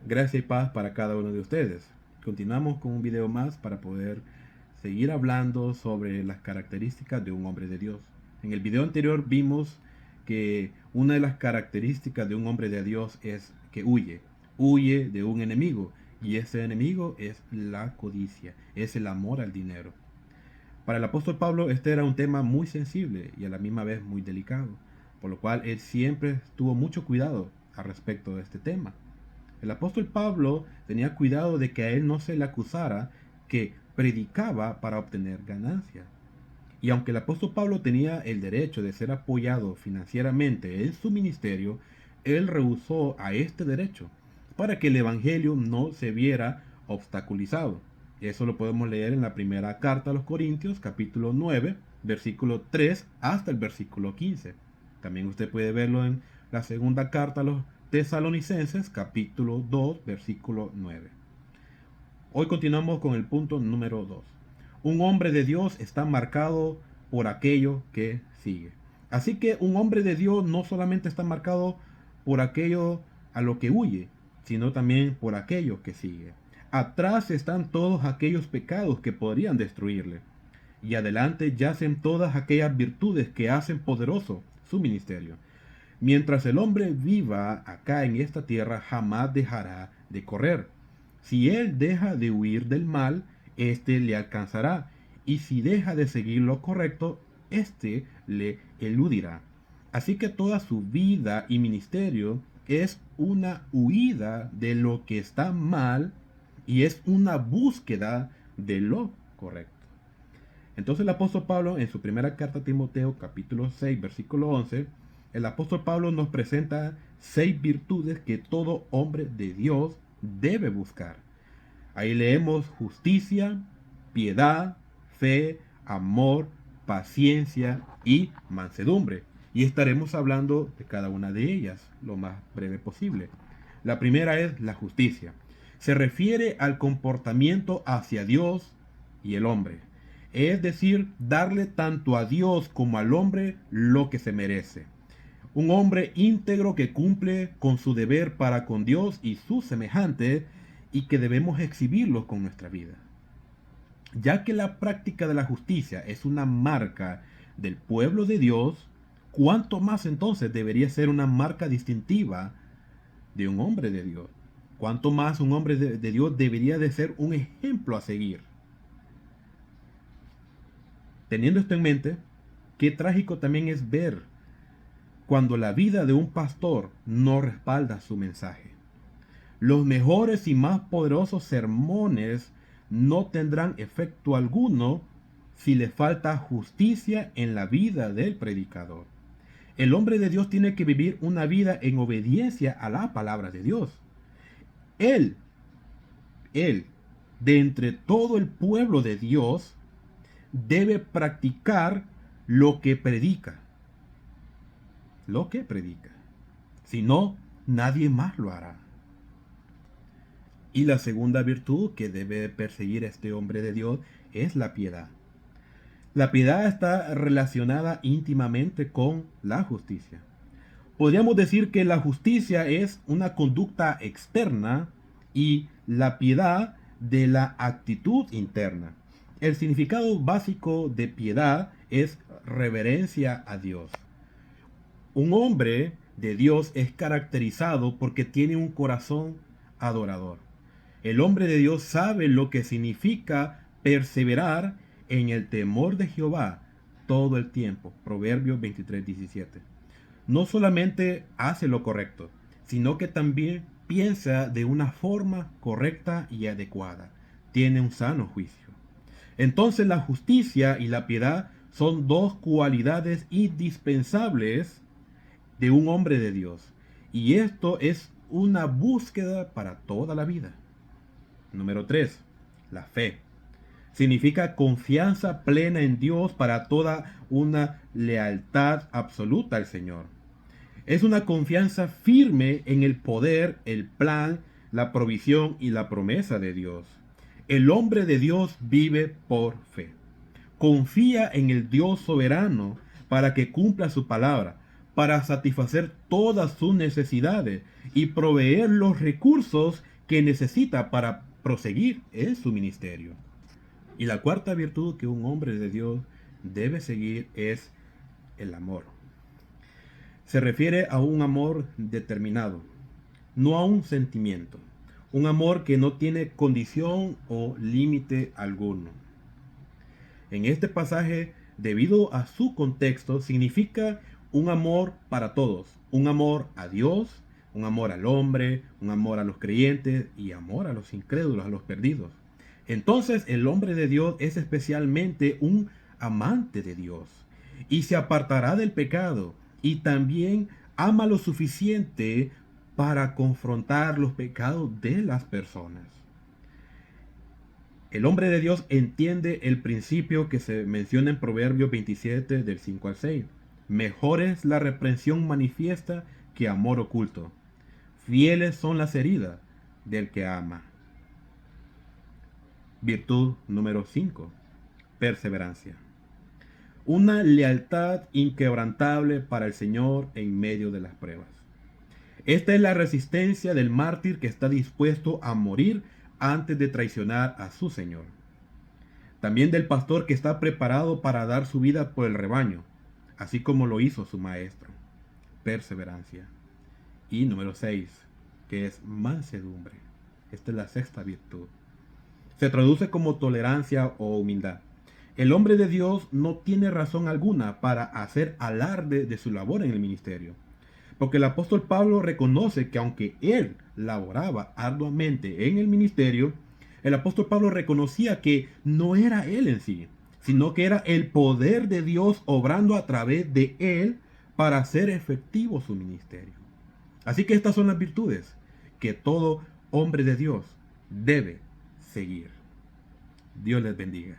Gracia y paz para cada uno de ustedes. Continuamos con un video más para poder seguir hablando sobre las características de un hombre de Dios. En el video anterior vimos que una de las características de un hombre de Dios es que huye de un enemigo, y ese enemigo es la codicia, es el amor al dinero. Para el apóstol Pablo este era un tema muy sensible y a la misma vez muy delicado, por lo cual él siempre tuvo mucho cuidado al respecto de este tema. El apóstol Pablo tenía cuidado de que a él no se le acusara que predicaba para obtener ganancia. Y aunque el apóstol Pablo tenía el derecho de ser apoyado financieramente en su ministerio, él rehusó a este derecho para que el evangelio no se viera obstaculizado. Eso lo podemos leer en la primera carta a los Corintios, capítulo 9, versículo 3 hasta el versículo 15. También usted puede verlo en la segunda carta a los Tesalonicenses, capítulo 2, versículo 9. Hoy continuamos con el punto número 2. Un hombre de Dios está marcado por aquello que sigue. Así que un hombre de Dios no solamente está marcado por aquello a lo que huye, sino también por aquello que sigue. Atrás están todos aquellos pecados que podrían destruirle, y adelante yacen todas aquellas virtudes que hacen poderoso su ministerio. Mientras el hombre viva acá en esta tierra, jamás dejará de correr. Si él deja de huir del mal, éste le alcanzará. Y si deja de seguir lo correcto, éste le eludirá. Así que toda su vida y ministerio es una huida de lo que está mal y es una búsqueda de lo correcto. Entonces el apóstol Pablo en su primera carta a Timoteo capítulo 6 versículo 11, el apóstol Pablo nos presenta 6 virtudes que todo hombre de Dios debe buscar. Ahí leemos justicia, piedad, fe, amor, paciencia y mansedumbre. Y estaremos hablando de cada una de ellas lo más breve posible. La primera es la justicia. Se refiere al comportamiento hacia Dios y el hombre. Es decir, darle tanto a Dios como al hombre lo que se merece. Un hombre íntegro que cumple con su deber para con Dios y sus semejantes y que debemos exhibirlos con nuestra vida. Ya que la práctica de la justicia es una marca del pueblo de Dios, ¿cuánto más entonces debería ser una marca distintiva de un hombre de Dios? ¿Cuánto más un hombre de Dios debería de ser un ejemplo a seguir? Teniendo esto en mente, qué trágico también es ver cuando la vida de un pastor no respalda su mensaje. Los mejores y más poderosos sermones no tendrán efecto alguno si le falta justicia en la vida del predicador. El hombre de Dios tiene que vivir una vida en obediencia a la palabra de Dios. Él, de entre todo el pueblo de Dios, debe practicar lo que predica. Lo que predica. Si no, nadie más lo hará. Y la segunda virtud que debe perseguir este hombre de Dios es la piedad. La piedad está relacionada íntimamente con la justicia. Podríamos decir que la justicia es una conducta externa y la piedad de la actitud interna. El significado básico de piedad es reverencia a Dios. Un hombre de Dios es caracterizado porque tiene un corazón adorador. El hombre de Dios sabe lo que significa perseverar en el temor de Jehová todo el tiempo. Proverbios 23:17. No solamente hace lo correcto, sino que también piensa de una forma correcta y adecuada. Tiene un sano juicio. Entonces la justicia y la piedad son dos cualidades indispensables de un hombre de Dios. Y esto es una búsqueda para toda la vida. Número 3. La fe. Significa confianza plena en Dios para toda una lealtad absoluta al Señor. Es una confianza firme en el poder, el plan, la provisión y la promesa de Dios. El hombre de Dios vive por fe. Confía en el Dios soberano para que cumpla su palabra, para satisfacer todas sus necesidades y proveer los recursos que necesita para proseguir en su ministerio. Y la cuarta virtud que un hombre de Dios debe seguir es el amor. Se refiere a un amor determinado, no a un sentimiento. Un amor que no tiene condición o límite alguno. En este pasaje, debido a su contexto, significa un amor para todos. Un amor a Dios, un amor al hombre, un amor a los creyentes y amor a los incrédulos, a los perdidos. Entonces el hombre de Dios es especialmente un amante de Dios y se apartará del pecado y también ama lo suficiente para confrontar los pecados de las personas. El hombre de Dios entiende el principio que se menciona en Proverbios 27 del 5 al 6. Mejor es la reprensión manifiesta que amor oculto. Fieles son las heridas del que ama. Virtud número 5. Perseverancia. Una lealtad inquebrantable para el Señor en medio de las pruebas. Esta es la resistencia del mártir que está dispuesto a morir antes de traicionar a su Señor. También del pastor que está preparado para dar su vida por el rebaño, así como lo hizo su maestro. Perseverancia. Y número 6, que es mansedumbre. Esta es la sexta virtud. Se traduce como tolerancia o humildad. El hombre de Dios no tiene razón alguna para hacer alarde de su labor en el ministerio. Porque el apóstol Pablo reconoce que aunque él laboraba arduamente en el ministerio, el apóstol Pablo reconocía que no era él en sí, sino que era el poder de Dios obrando a través de él para hacer efectivo su ministerio. Así que estas son las virtudes que todo hombre de Dios debe seguir. Dios les bendiga.